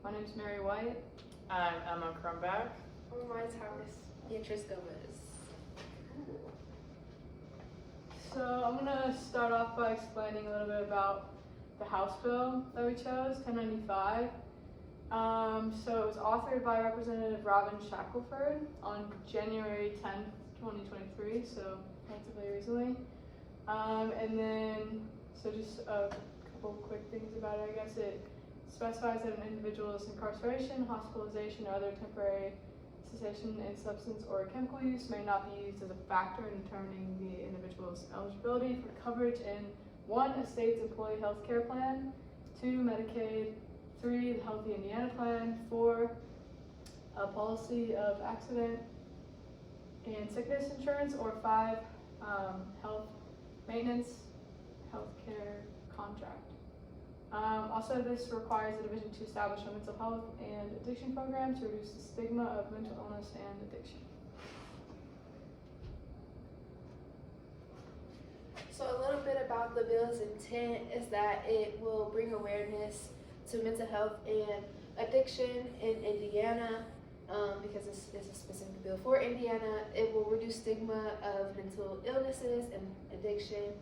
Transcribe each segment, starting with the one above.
My name's Mary White. I'm Emma Crumback. Mine's Thomas. Beatrice Gomez. So I'm gonna start off by explaining a little bit about the House bill that we chose, 1095. So it was authored by Representative Robin Shackelford on January 10th, 2023, so relatively recently. And then, so just a couple quick things about it, I guess. It specifies that an individual's incarceration, hospitalization, or other temporary cessation in substance or chemical use may not be used as a factor in determining the individual's eligibility for coverage in 1. A state's employee health care plan, 2. Medicaid, 3. The Healthy Indiana Plan, 4. A policy of accident and sickness insurance, or 5. Health maintenance health care contract. Also, this requires the division to establish a mental health and addiction program to reduce the stigma of mental illness and addiction. So a little bit about the bill's intent is that it will bring awareness to mental health and addiction in Indiana, because it's a specific bill for Indiana. It will reduce stigma of mental illnesses and addiction.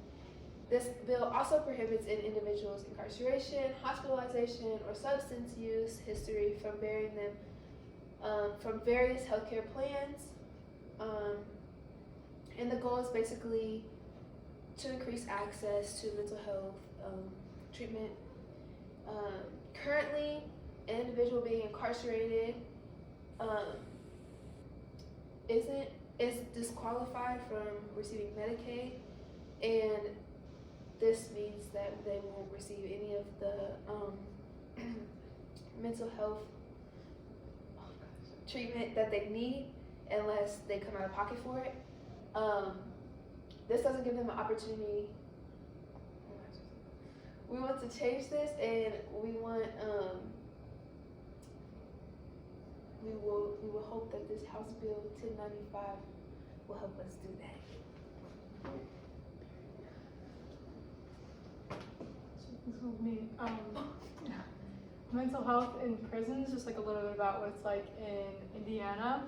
This bill also prohibits an individual's incarceration, hospitalization, or substance use history from bearing them from various healthcare plans. And the goal is basically to increase access to mental health treatment. Currently, an individual being incarcerated is disqualified from receiving Medicaid, and this means that they won't receive any of the mental health treatment that they need unless they come out of pocket for it. This doesn't give them an opportunity. We want to change this, and we want we will hope that this House Bill 1095 will help us do that. This was me. Mental health in prisons, just like a little bit about what it's like in Indiana.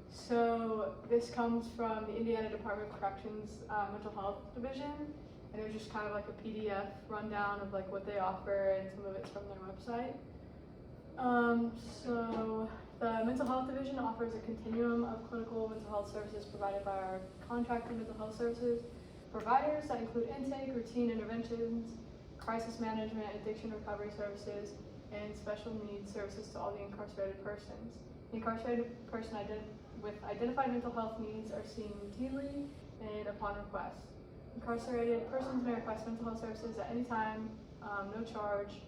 So this comes from the Indiana Department of Corrections Mental Health Division, and it was just kind of like a PDF rundown of like what they offer, and some of it's from their website. So the Mental Health Division offers a continuum of clinical mental health services provided by our contracted mental health services providers that include intake, routine interventions, crisis management, addiction recovery services, and special needs services to all the incarcerated persons. The incarcerated person with identified mental health needs are seen routinely and upon request. Incarcerated persons may request mental health services at any time, no charge,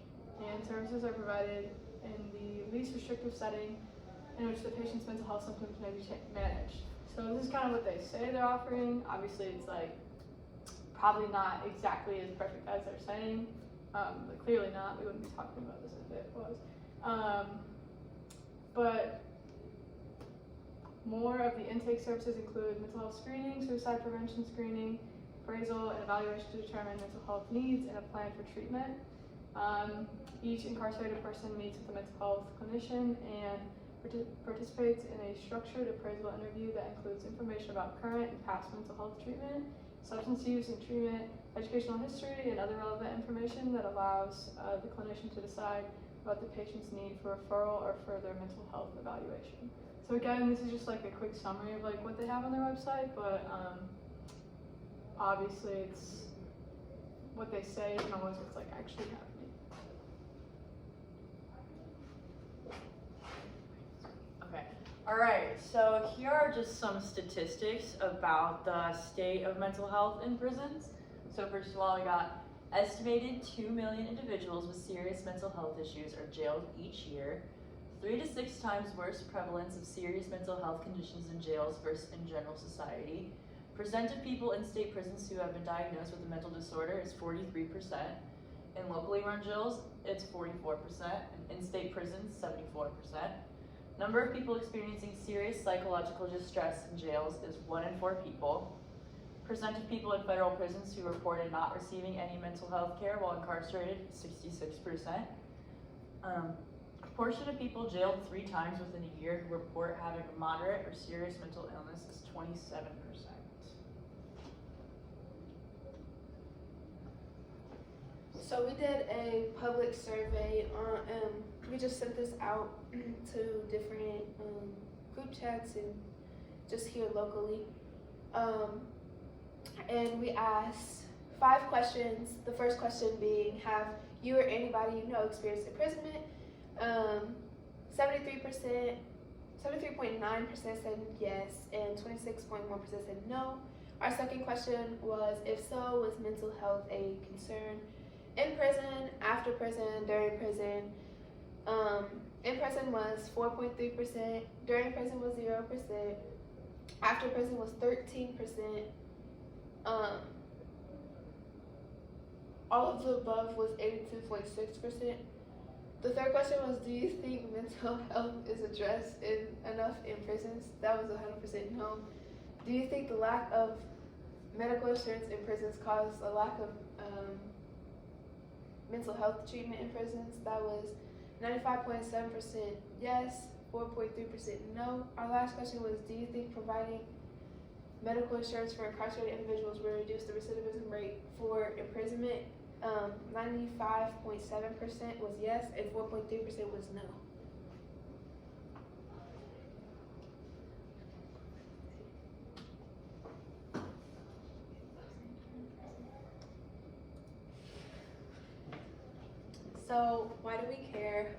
and services are provided in the least restrictive setting in which the patient's mental health symptoms may be managed. So this is kind of what they say they're offering. Obviously, it's like probably not exactly as perfect as they're saying, but clearly not. We wouldn't be talking about this if it was. But more of the intake services include mental health screening, suicide prevention screening, appraisal and evaluation to determine mental health needs, and a plan for treatment. Each incarcerated person meets with a mental health clinician and participates in a structured appraisal interview that includes information about current and past mental health treatment, substance use and treatment, educational history, and other relevant information that allows the clinician to decide about the patient's need for referral or further mental health evaluation. So again, this is just like a quick summary of like what they have on their website, but obviously it's what they say isn't always what's like actually happening. Okay. All right. So here are just some statistics about the state of mental health in prisons. So first of all, we got estimated 2 million individuals with serious mental health issues are jailed each year. 3 to 6 times worse prevalence of serious mental health conditions in jails versus in general society. Percent of people in state prisons who have been diagnosed with a mental disorder is 43%. In locally run jails, it's 44%. And in state prisons, 74%. Number of people experiencing serious psychological distress in jails is 1 in 4 people. Percent of people in federal prisons who reported not receiving any mental health care while incarcerated, 66%. proportion of people jailed 3 times within a year who report having a moderate or serious mental illness is 27%. So we did a public survey on, we just sent this out to different group chats and just here locally. And we asked 5 questions. The first question being, have you or anybody you know experienced imprisonment? 73%, 73.9% said yes, and 26.1% said no. Our second question was, if so, was mental health a concern in prison, after prison, during prison? In prison was 4.3%, during prison was 0%, after prison was 13%. All of the above was 82.6%. The third question was, do you think mental health is addressed enough in prisons? That was 100% no. Do you think the lack of medical insurance in prisons caused a lack of mental health treatment in prisons? That was 95.7% yes, 4.3% no. Our last question was, do you think providing medical insurance for incarcerated individuals will reduce the recidivism rate for imprisonment? 95.7% was yes, and 4.3% was no. So why do we care?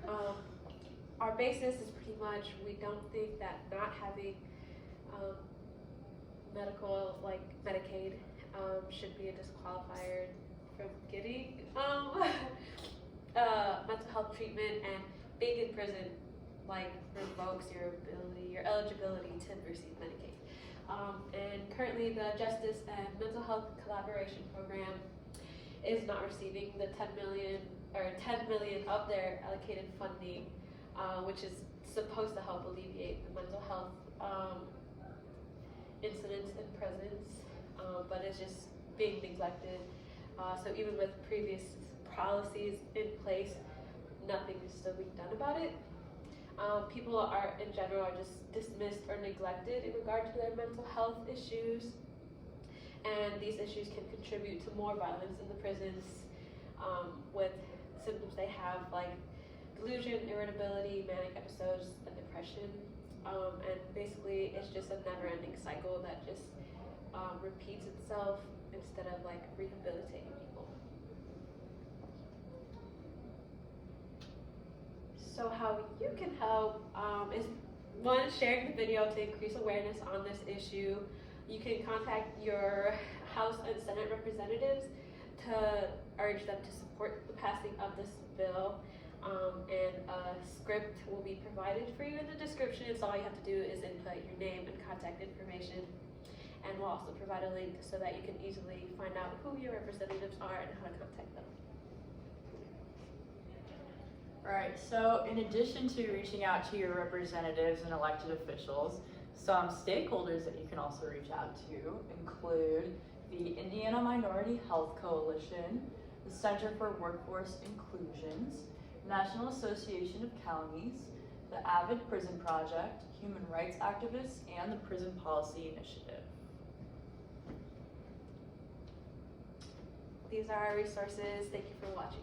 Our basis is pretty much, we don't think that not having medical, like Medicaid, should be a disqualifier from getting mental health treatment, and being in prison like revokes your eligibility to receive Medicaid. And currently the Justice and Mental Health Collaboration Program is not receiving the 10 million of their allocated funding, which is supposed to help alleviate the mental health incidents in prisons, but it's just being neglected. So even with previous policies in place, nothing is still being done about it. People are, in general, are just dismissed or neglected in regard to their mental health issues, and these issues can contribute to more violence in the prisons, with symptoms they have like delusion, irritability, manic episodes, and depression. And basically it's just a never-ending cycle that just repeats itself instead of like rehabilitating people. So how you can help is, one, sharing the video to increase awareness on this issue. You can contact your House and Senate representatives to urge them to support the passing of this bill. And a script will be provided for you in the description, so all you have to do is input your name and contact information. And we'll also provide a link so that you can easily find out who your representatives are and how to contact them. Alright, so in addition to reaching out to your representatives and elected officials, some stakeholders that you can also reach out to include the Indiana Minority Health Coalition, the Center for Workforce Inclusions, National Association of Counties, the Avid Prison Project, human rights activists, and the Prison Policy Initiative. These are our resources. Thank you for watching.